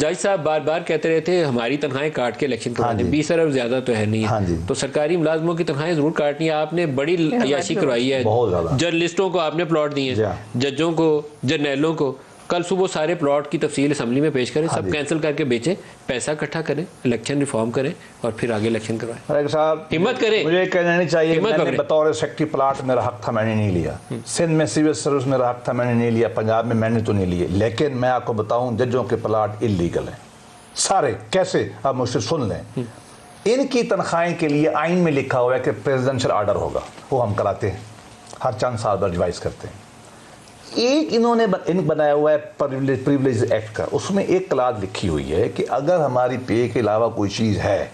जज साहब बार बार कहते रहे थे हमारी तनख्वाहें काट के इलेक्शन करवाने। 20 अरब ज्यादा तो है नहीं है। हाँ जी। तो सरकारी मुलाजमों की तनख्वाहें जरूर काटनी है। आपने बड़ी अयाशी करवाई है, जर्नलिस्टों को आपने प्लॉट दिए, जजों को, जर्नैलों को। कल सुबह सारे प्लॉट की तफसील असम्बली में पेश करें, सब कैंसिल करके बेचें, पैसा इकट्ठा करें, इलेक्शन रिफॉर्म करें और फिर आगे इलेक्शन करवाएं। साहब हिम्मत करें, मुझे कहना नहीं चाहिए, मैंने बतौर सेक्रेटरी प्लाट मेरा हक था, मैंने नहीं लिया। सिंध में सिविल सर्विस मेरा हक था, मैंने नहीं लिया। पंजाब में मैंने तो नहीं लिए। लेकिन मैं आपको बताऊं, जजों के प्लाट इलीगल हैं सारे। कैसे? आप मुझसे सुन लें। इनकी तनख्वाहें के लिए आइन में लिखा हुआ है कि प्रेसिडेंशियल ऑर्डर होगा, वो हम कराते हैं, हर चंद साल पर रिवाइज करते हैं। एक इन्होंने बनाया हुआ है प्रिविलेज एक्ट का, उसमें एक क्लाज लिखी हुई है कि अगर हमारी पे के अलावा कोई चीज़ है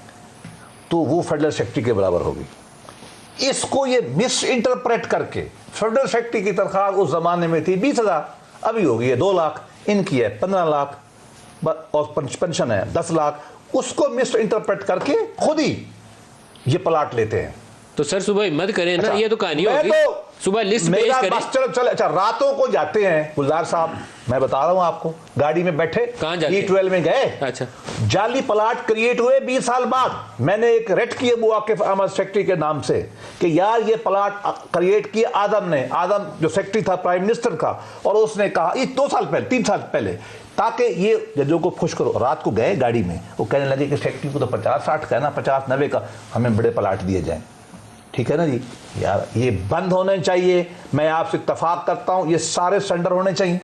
तो वो फेडरल सेक्रेटरी के बराबर होगी। इसको ये मिस इंटरप्रेट करके फेडरल सेक्रेटरी की तनख्वाह उस जमाने में थी 20,000, अभी हो गई है 2 लाख, इनकी है 15 लाख और पेंशन है 10 लाख। उसको मिस इंटरप्रेट करके खुद ही ये प्लाट लेते हैं। तो सर सुबह हिम्मत करें ना, ये तो कहानी होगी। सुबह लिस्ट पेश करें। चलो अच्छा, रातों को जाते हैं गुलजार साहब, मैं बता रहा हूं आपको, गाड़ी में बैठे कहां जाते E12 में गए। अच्छा, जाली प्लाट क्रिएट हुए 20 साल बाद। मैंने एक रेट किए मुआकिफ अहमद सेक्रेटरी के नाम से कि यार ये प्लाट क्रिएट किए आदम ने, आदम जो सेक्रेटरी था प्राइम मिनिस्टर का, और उसने कहा ये 2 साल पहले 3 साल पहले, ताकि ये जजों को खुश करो। रात को गए गाड़ी में, वो कहने लगे कि सेक्रेटरी को तो 50-60 का है ना, 50-90 का, हमें बड़े प्लाट दिए जाएं। ठीक है ना जी यार, ये बंद होने चाहिए। मैं आपसे इत्तफाक करता हूं, ये सारे सरेंडर होने चाहिए।